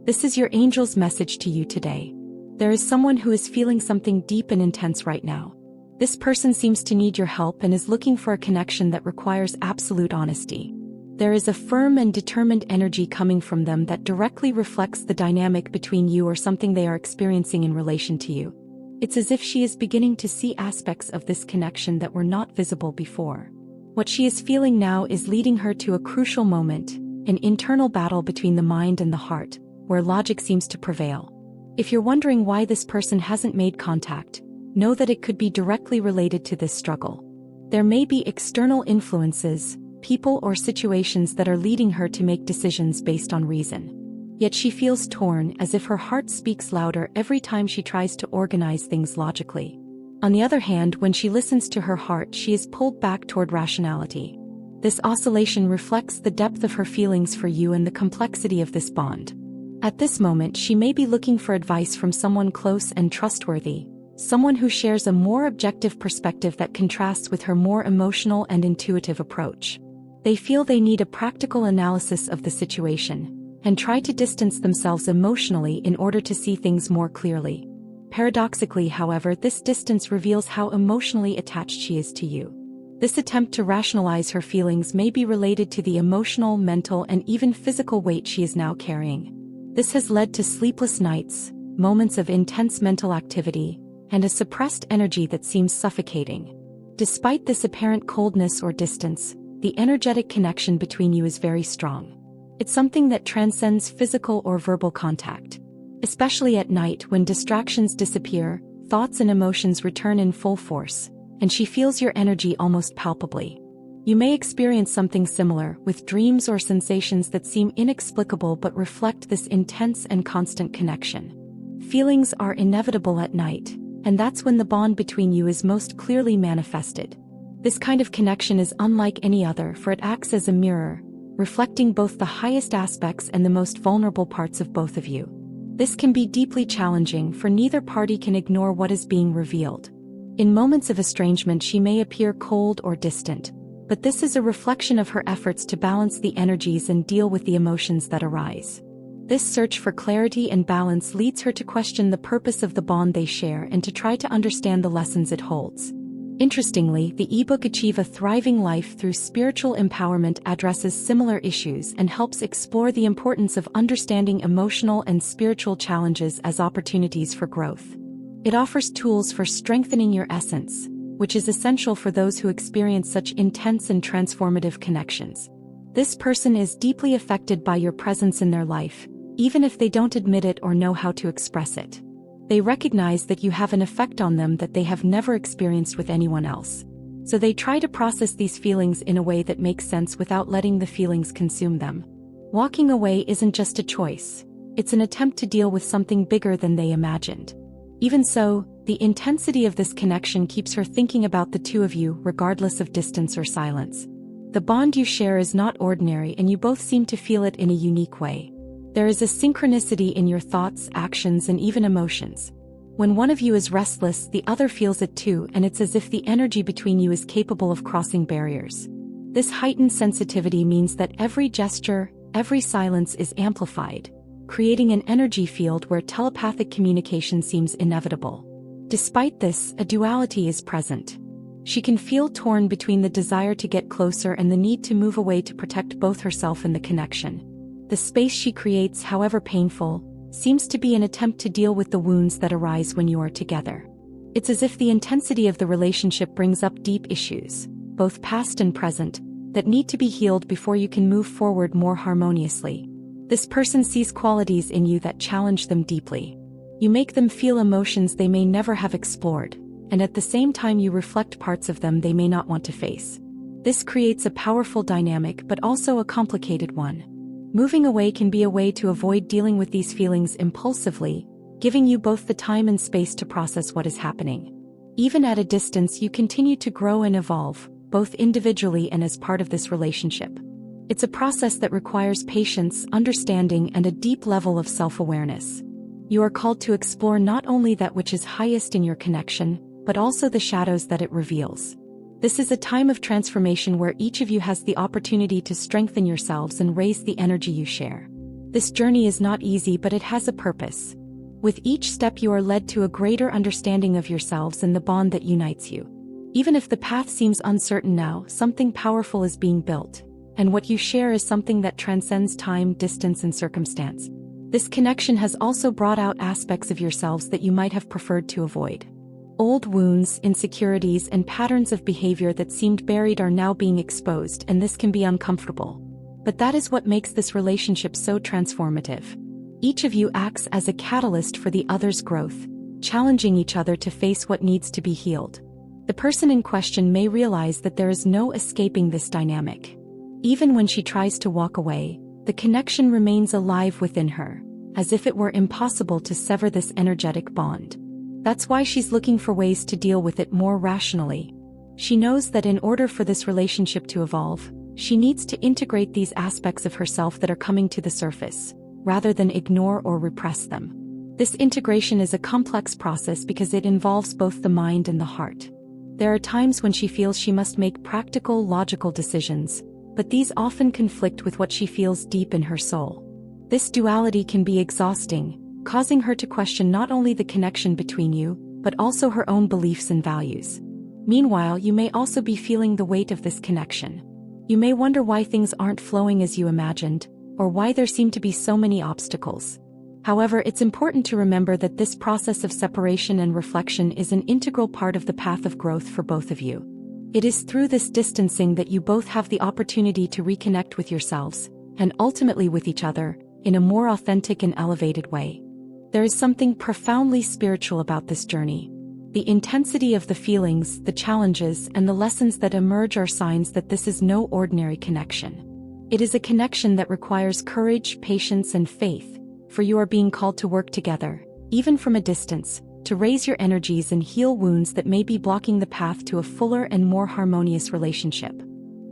This is your angel's message to you today. There is someone who is feeling something deep and intense right now. This person seems to need your help and is looking for a connection that requires absolute honesty. There is a firm and determined energy coming from them that directly reflects the dynamic between you or something they are experiencing in relation to you. It's as if she is beginning to see aspects of this connection that were not visible before. What she is feeling now is leading her to a crucial moment, an internal battle between the mind and the heart, where logic seems to prevail. If you're wondering why this person hasn't made contact, know that it could be directly related to this struggle. There may be external influences, people or situations that are leading her to make decisions based on reason. Yet she feels torn, as if her heart speaks louder every time she tries to organize things logically. On the other hand, when she listens to her heart, she is pulled back toward rationality. This oscillation reflects the depth of her feelings for you and the complexity of this bond. At this moment, she may be looking for advice from someone close and trustworthy, someone who shares a more objective perspective that contrasts with her more emotional and intuitive approach. They feel they need a practical analysis of the situation, and try to distance themselves emotionally in order to see things more clearly. Paradoxically, however, this distance reveals how emotionally attached she is to you. This attempt to rationalize her feelings may be related to the emotional, mental, and even physical weight she is now carrying. This has led to sleepless nights, moments of intense mental activity, and a suppressed energy that seems suffocating. Despite this apparent coldness or distance, the energetic connection between you is very strong. It's something that transcends physical or verbal contact. Especially at night when distractions disappear, thoughts and emotions return in full force, and she feels your energy almost palpably. You may experience something similar, with dreams or sensations that seem inexplicable but reflect this intense and constant connection. Feelings are inevitable at night, and that's when the bond between you is most clearly manifested. This kind of connection is unlike any other, for it acts as a mirror, reflecting both the highest aspects and the most vulnerable parts of both of you. This can be deeply challenging, for neither party can ignore what is being revealed. In moments of estrangement, she may appear cold or distant, but this is a reflection of her efforts to balance the energies and deal with the emotions that arise. This search for clarity and balance leads her to question the purpose of the bond they share and to try to understand the lessons it holds. Interestingly, the ebook Achieve a Thriving Life Through Spiritual Empowerment addresses similar issues and helps explore the importance of understanding emotional and spiritual challenges as opportunities for growth. It offers tools for strengthening your essence, which is essential for those who experience such intense and transformative connections. This person is deeply affected by your presence in their life, even if they don't admit it or know how to express it. They recognize that you have an effect on them that they have never experienced with anyone else. So they try to process these feelings in a way that makes sense without letting the feelings consume them. Walking away isn't just a choice, it's an attempt to deal with something bigger than they imagined. Even so, the intensity of this connection keeps her thinking about the two of you, regardless of distance or silence. The bond you share is not ordinary, and you both seem to feel it in a unique way. There is a synchronicity in your thoughts, actions, and even emotions. When one of you is restless, the other feels it too, and it's as if the energy between you is capable of crossing barriers. This heightened sensitivity means that every gesture, every silence is amplified, creating an energy field where telepathic communication seems inevitable. Despite this, a duality is present. She can feel torn between the desire to get closer and the need to move away to protect both herself and the connection. The space she creates, however painful, seems to be an attempt to deal with the wounds that arise when you are together. It's as if the intensity of the relationship brings up deep issues, both past and present, that need to be healed before you can move forward more harmoniously. This person sees qualities in you that challenge them deeply. You make them feel emotions they may never have explored, and at the same time you reflect parts of them they may not want to face. This creates a powerful dynamic, but also a complicated one. Moving away can be a way to avoid dealing with these feelings impulsively, giving you both the time and space to process what is happening. Even at a distance, you continue to grow and evolve, both individually and as part of this relationship. It's a process that requires patience, understanding, and a deep level of self-awareness. You are called to explore not only that which is highest in your connection, but also the shadows that it reveals. This is a time of transformation where each of you has the opportunity to strengthen yourselves and raise the energy you share. This journey is not easy, but it has a purpose. With each step you are led to a greater understanding of yourselves and the bond that unites you. Even if the path seems uncertain now, something powerful is being built, and what you share is something that transcends time, distance, and circumstance. This connection has also brought out aspects of yourselves that you might have preferred to avoid. Old wounds, insecurities, and patterns of behavior that seemed buried are now being exposed, and this can be uncomfortable. But that is what makes this relationship so transformative. Each of you acts as a catalyst for the other's growth, challenging each other to face what needs to be healed. The person in question may realize that there is no escaping this dynamic. Even when she tries to walk away, the connection remains alive within her, as if it were impossible to sever this energetic bond. That's why she's looking for ways to deal with it more rationally. She knows that in order for this relationship to evolve, she needs to integrate these aspects of herself that are coming to the surface, rather than ignore or repress them. This integration is a complex process because it involves both the mind and the heart. There are times when she feels she must make practical, logical decisions, but these often conflict with what she feels deep in her soul. This duality can be exhausting, causing her to question not only the connection between you, but also her own beliefs and values. Meanwhile, you may also be feeling the weight of this connection. You may wonder why things aren't flowing as you imagined, or why there seem to be so many obstacles. However, it's important to remember that this process of separation and reflection is an integral part of the path of growth for both of you. It is through this distancing that you both have the opportunity to reconnect with yourselves, and ultimately with each other, in a more authentic and elevated way. There is something profoundly spiritual about this journey. The intensity of the feelings, the challenges, and the lessons that emerge are signs that this is no ordinary connection. It is a connection that requires courage, patience, and faith, for you are being called to work together, even from a distance, to raise your energies and heal wounds that may be blocking the path to a fuller and more harmonious relationship.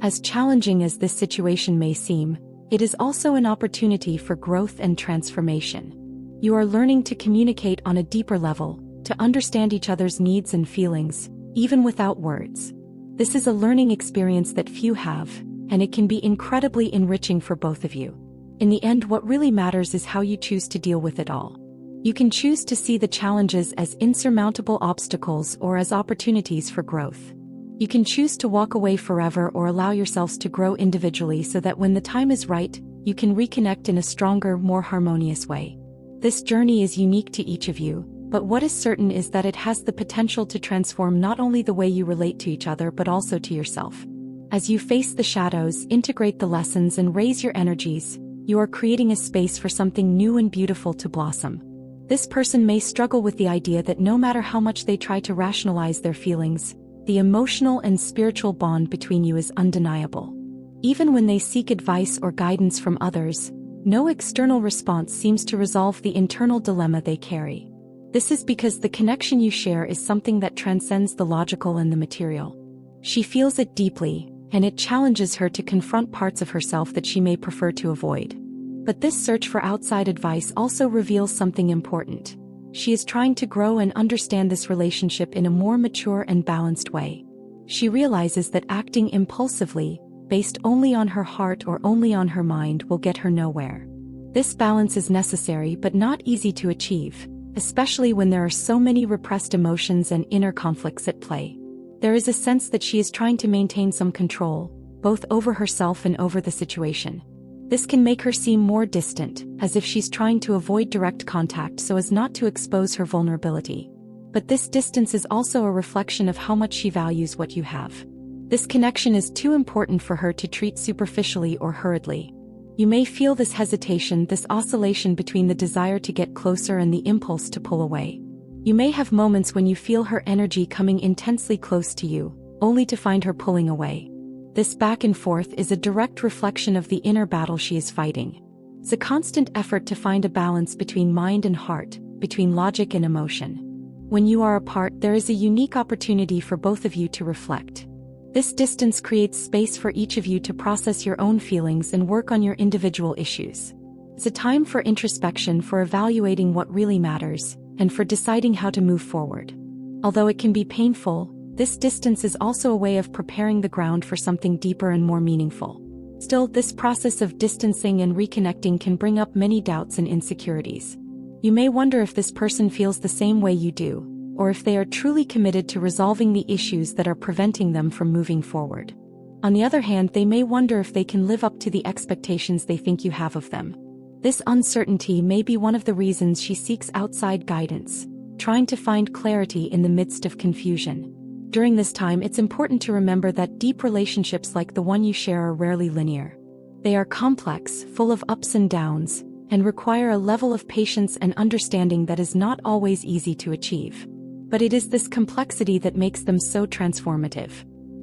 As challenging as this situation may seem, it is also an opportunity for growth and transformation. You are learning to communicate on a deeper level, to understand each other's needs and feelings, even without words. This is a learning experience that few have, and it can be incredibly enriching for both of you. In the end, what really matters is how you choose to deal with it all. You can choose to see the challenges as insurmountable obstacles or as opportunities for growth. You can choose to walk away forever or allow yourselves to grow individually so that when the time is right, you can reconnect in a stronger, more harmonious way. This journey is unique to each of you, but what is certain is that it has the potential to transform not only the way you relate to each other but also to yourself. As you face the shadows, integrate the lessons, and raise your energies, you are creating a space for something new and beautiful to blossom. This person may struggle with the idea that no matter how much they try to rationalize their feelings, the emotional and spiritual bond between you is undeniable. Even when they seek advice or guidance from others, no external response seems to resolve the internal dilemma they carry. This is because the connection you share is something that transcends the logical and the material. She feels it deeply, and it challenges her to confront parts of herself that she may prefer to avoid. But this search for outside advice also reveals something important. She is trying to grow and understand this relationship in a more mature and balanced way. She realizes that acting impulsively, based only on her heart or only on her mind, will get her nowhere. This balance is necessary but not easy to achieve, especially when there are so many repressed emotions and inner conflicts at play. There is a sense that she is trying to maintain some control, both over herself and over the situation. This can make her seem more distant, as if she's trying to avoid direct contact so as not to expose her vulnerability. But this distance is also a reflection of how much she values what you have. This connection is too important for her to treat superficially or hurriedly. You may feel this hesitation, this oscillation between the desire to get closer and the impulse to pull away. You may have moments when you feel her energy coming intensely close to you, only to find her pulling away. This back and forth is a direct reflection of the inner battle she is fighting. It's a constant effort to find a balance between mind and heart, between logic and emotion. When you are apart, there is a unique opportunity for both of you to reflect. This distance creates space for each of you to process your own feelings and work on your individual issues. It's a time for introspection, for evaluating what really matters, and for deciding how to move forward. Although it can be painful, this distance is also a way of preparing the ground for something deeper and more meaningful. Still, this process of distancing and reconnecting can bring up many doubts and insecurities. You may wonder if this person feels the same way you do, or if they are truly committed to resolving the issues that are preventing them from moving forward. On the other hand, they may wonder if they can live up to the expectations they think you have of them. This uncertainty may be one of the reasons she seeks outside guidance, trying to find clarity in the midst of confusion. During this time, it's important to remember that deep relationships like the one you share are rarely linear. They are complex, full of ups and downs, and require a level of patience and understanding that is not always easy to achieve. But it is this complexity that makes them so transformative.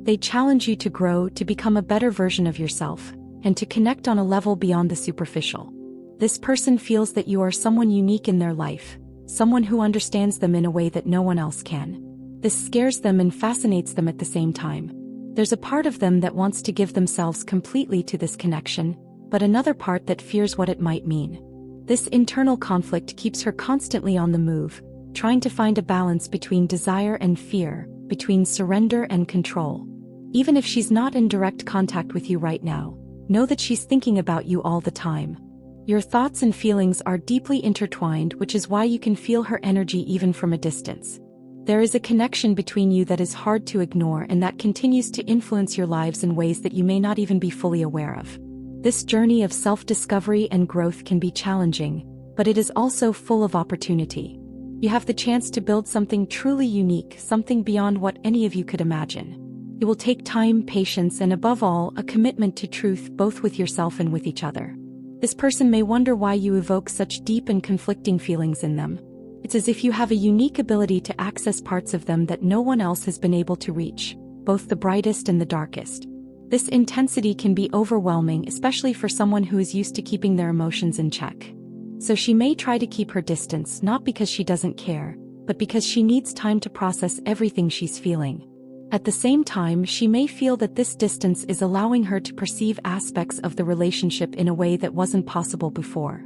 They challenge you to grow, to become a better version of yourself, and to connect on a level beyond the superficial. This person feels that you are someone unique in their life, someone who understands them in a way that no one else can. This scares them and fascinates them at the same time. There's a part of them that wants to give themselves completely to this connection, but another part that fears what it might mean. This internal conflict keeps her constantly on the move, trying to find a balance between desire and fear, between surrender and control. Even if she's not in direct contact with you right now, know that she's thinking about you all the time. Your thoughts and feelings are deeply intertwined, which is why you can feel her energy even from a distance. There is a connection between you that is hard to ignore and that continues to influence your lives in ways that you may not even be fully aware of. This journey of self-discovery and growth can be challenging, but it is also full of opportunity. You have the chance to build something truly unique, something beyond what any of you could imagine. It will take time, patience, and above all, a commitment to truth both with yourself and with each other. This person may wonder why you evoke such deep and conflicting feelings in them. It's as if you have a unique ability to access parts of them that no one else has been able to reach, both the brightest and the darkest. This intensity can be overwhelming, especially for someone who is used to keeping their emotions in check. So she may try to keep her distance, not because she doesn't care, but because she needs time to process everything she's feeling. At the same time, she may feel that this distance is allowing her to perceive aspects of the relationship in a way that wasn't possible before.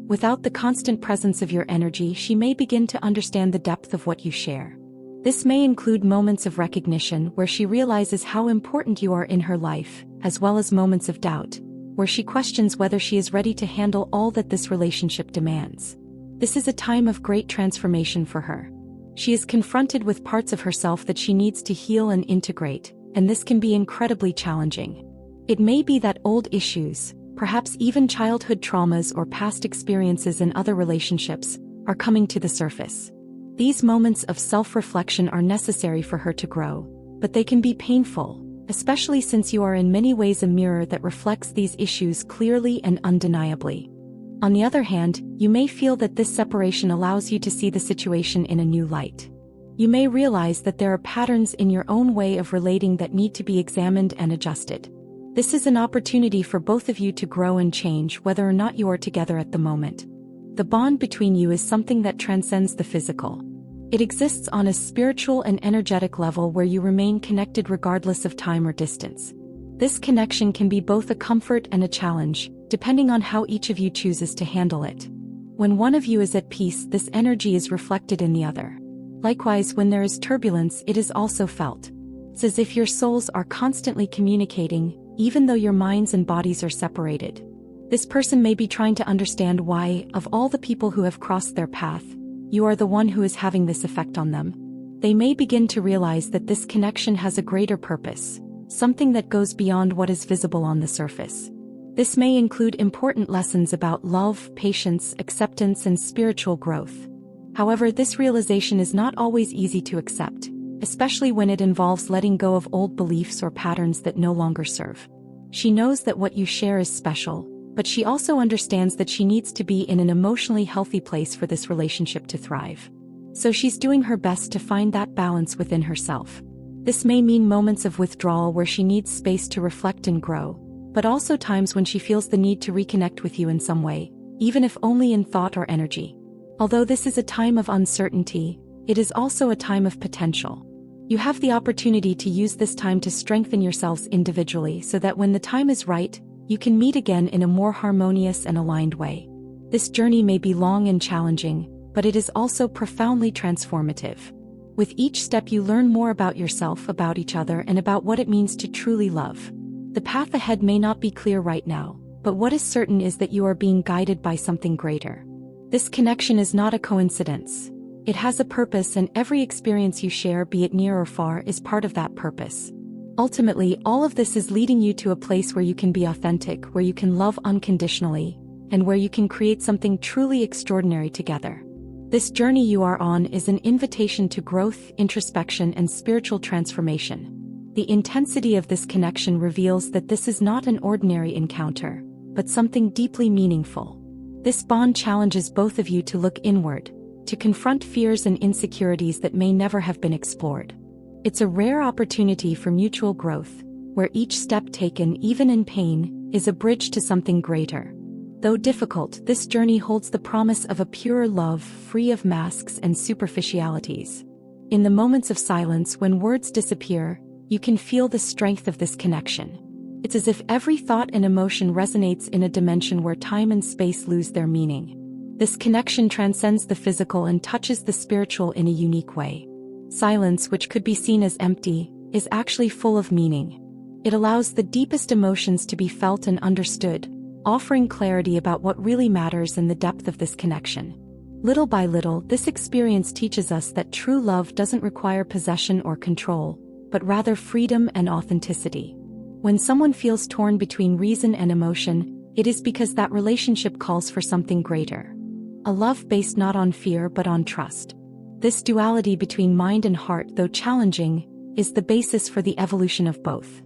Without the constant presence of your energy, she may begin to understand the depth of what you share. This may include moments of recognition where she realizes how important you are in her life, as well as moments of doubt, where she questions whether she is ready to handle all that this relationship demands. This is a time of great transformation for her. She is confronted with parts of herself that she needs to heal and integrate, and this can be incredibly challenging. It may be that old issues, perhaps even childhood traumas or past experiences in other relationships, are coming to the surface. These moments of self-reflection are necessary for her to grow, but they can be painful, especially since you are in many ways a mirror that reflects these issues clearly and undeniably. On the other hand, you may feel that this separation allows you to see the situation in a new light. You may realize that there are patterns in your own way of relating that need to be examined and adjusted. This is an opportunity for both of you to grow and change, whether or not you are together at the moment. The bond between you is something that transcends the physical. It exists on a spiritual and energetic level where you remain connected regardless of time or distance. This connection can be both a comfort and a challenge, depending on how each of you chooses to handle it. When one of you is at peace, this energy is reflected in the other. Likewise, when there is turbulence, it is also felt. It's as if your souls are constantly communicating, even though your minds and bodies are separated. This person may be trying to understand why, of all the people who have crossed their path, you are the one who is having this effect on them. They may begin to realize that this connection has a greater purpose, something that goes beyond what is visible on the surface. This may include important lessons about love, patience, acceptance, and spiritual growth. However, this realization is not always easy to accept, especially when it involves letting go of old beliefs or patterns that no longer serve. She knows that what you share is special, but she also understands that she needs to be in an emotionally healthy place for this relationship to thrive. So she's doing her best to find that balance within herself. This may mean moments of withdrawal where she needs space to reflect and grow, but also times when she feels the need to reconnect with you in some way, even if only in thought or energy. Although this is a time of uncertainty, it is also a time of potential. You have the opportunity to use this time to strengthen yourselves individually so that when the time is right, you can meet again in a more harmonious and aligned way. This journey may be long and challenging, but it is also profoundly transformative. With each step you learn more about yourself, about each other, and about what it means to truly love. The path ahead may not be clear right now, but what is certain is that you are being guided by something greater. This connection is not a coincidence. It has a purpose, and every experience you share, be it near or far, is part of that purpose. Ultimately, all of this is leading you to a place where you can be authentic, where you can love unconditionally, and where you can create something truly extraordinary together. This journey you are on is an invitation to growth, introspection, and spiritual transformation. The intensity of this connection reveals that this is not an ordinary encounter, but something deeply meaningful. This bond challenges both of you to look inward, to confront fears and insecurities that may never have been explored. It's a rare opportunity for mutual growth, where each step taken, even in pain, is a bridge to something greater. Though difficult, this journey holds the promise of a purer love, free of masks and superficialities. In the moments of silence, when words disappear, you can feel the strength of this connection. It's as if every thought and emotion resonates in a dimension where time and space lose their meaning. This connection transcends the physical and touches the spiritual in a unique way. Silence, which could be seen as empty, is actually full of meaning. It allows the deepest emotions to be felt and understood, offering clarity about what really matters in the depth of this connection. Little by little, this experience teaches us that true love doesn't require possession or control, but rather freedom and authenticity. When someone feels torn between reason and emotion, it is because that relationship calls for something greater. A love based not on fear but on trust. This duality between mind and heart, though challenging, is the basis for the evolution of both.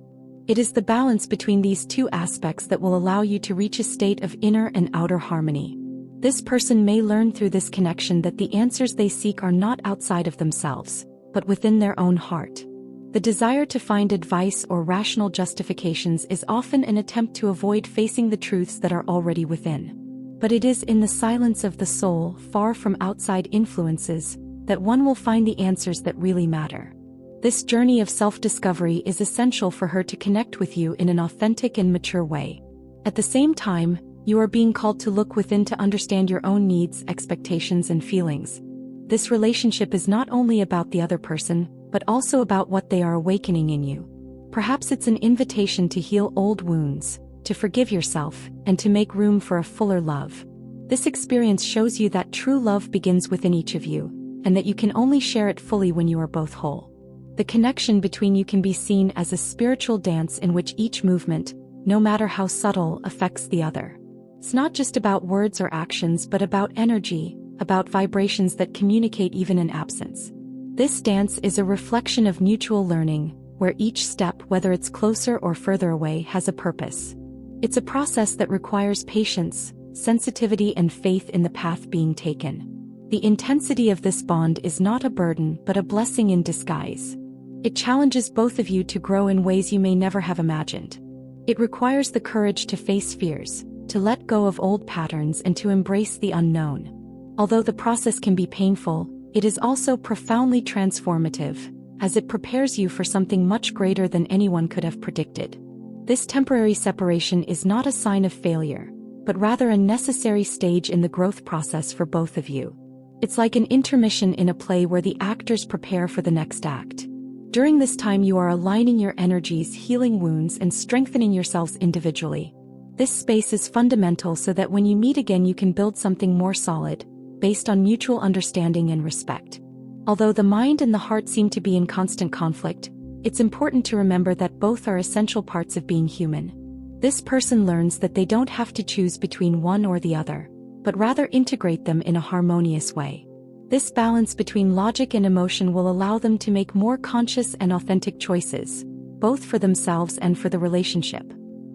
It is the balance between these two aspects that will allow you to reach a state of inner and outer harmony. This person may learn through this connection that the answers they seek are not outside of themselves, but within their own heart. The desire to find advice or rational justifications is often an attempt to avoid facing the truths that are already within. But it is in the silence of the soul, far from outside influences, that one will find the answers that really matter. This journey of self-discovery is essential for her to connect with you in an authentic and mature way. At the same time, you are being called to look within to understand your own needs, expectations, and feelings. This relationship is not only about the other person, but also about what they are awakening in you. Perhaps it's an invitation to heal old wounds, to forgive yourself, and to make room for a fuller love. This experience shows you that true love begins within each of you, and that you can only share it fully when you are both whole. The connection between you can be seen as a spiritual dance in which each movement, no matter how subtle, affects the other. It's not just about words or actions, but about energy, about vibrations that communicate even in absence. This dance is a reflection of mutual learning, where each step, whether it's closer or further away, has a purpose. It's a process that requires patience, sensitivity, and faith in the path being taken. The intensity of this bond is not a burden but a blessing in disguise. It challenges both of you to grow in ways you may never have imagined. It requires the courage to face fears, to let go of old patterns, and to embrace the unknown. Although the process can be painful, it is also profoundly transformative, as it prepares you for something much greater than anyone could have predicted. This temporary separation is not a sign of failure, but rather a necessary stage in the growth process for both of you. It's like an intermission in a play where the actors prepare for the next act. During this time, you are aligning your energies, healing wounds, and strengthening yourselves individually. This space is fundamental so that when you meet again, you can build something more solid, based on mutual understanding and respect. Although the mind and the heart seem to be in constant conflict, it's important to remember that both are essential parts of being human. This person learns that they don't have to choose between one or the other, but rather integrate them in a harmonious way. This balance between logic and emotion will allow them to make more conscious and authentic choices, both for themselves and for the relationship.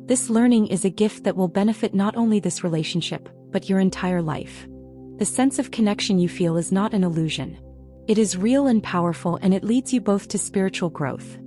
This learning is a gift that will benefit not only this relationship, but your entire life. The sense of connection you feel is not an illusion. It is real and powerful, and it leads you both to spiritual growth.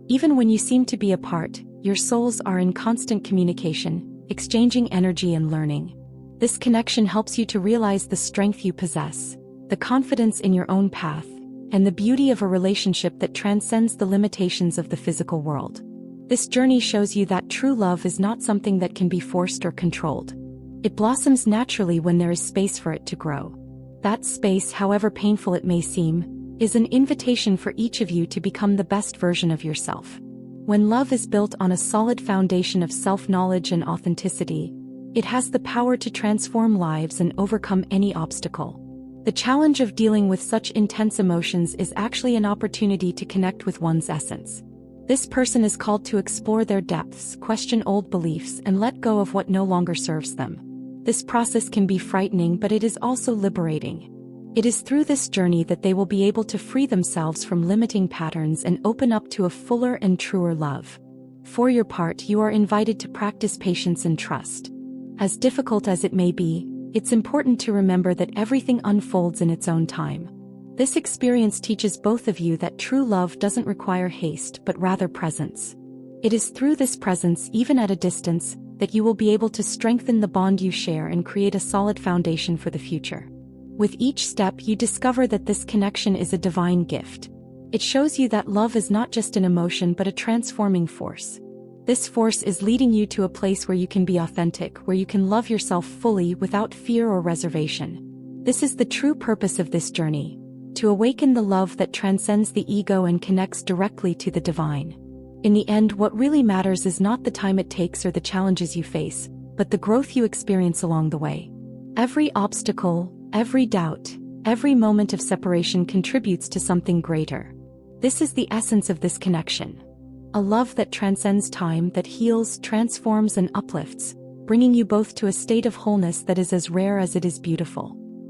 Even when you seem to be apart, your souls are in constant communication, exchanging energy and learning. This connection helps you to realize the strength you possess, the confidence in your own path, and the beauty of a relationship that transcends the limitations of the physical world. This journey shows you that true love is not something that can be forced or controlled. It blossoms naturally when there is space for it to grow. That space, however painful it may seem, is an invitation for each of you to become the best version of yourself. When love is built on a solid foundation of self-knowledge and authenticity, it has the power to transform lives and overcome any obstacle. The challenge of dealing with such intense emotions is actually an opportunity to connect with one's essence. This person is called to explore their depths, question old beliefs, and let go of what no longer serves them. This process can be frightening, but it is also liberating. It is through this journey that they will be able to free themselves from limiting patterns and open up to a fuller and truer love. For your part, you are invited to practice patience and trust. As difficult as it may be, it's important to remember that everything unfolds in its own time. This experience teaches both of you that true love doesn't require haste but rather presence. It is through this presence, even at a distance, that you will be able to strengthen the bond you share and create a solid foundation for the future. With each step, you discover that this connection is a divine gift. It shows you that love is not just an emotion but a transforming force. This force is leading you to a place where you can be authentic, where you can love yourself fully without fear or reservation. This is the true purpose of this journey: to awaken the love that transcends the ego and connects directly to the divine. In the end, what really matters is not the time it takes or the challenges you face, but the growth you experience along the way. Every obstacle, every doubt, every moment of separation contributes to something greater. This is the essence of this connection. A love that transcends time, that heals, transforms, and uplifts, bringing you both to a state of wholeness that is as rare as it is beautiful.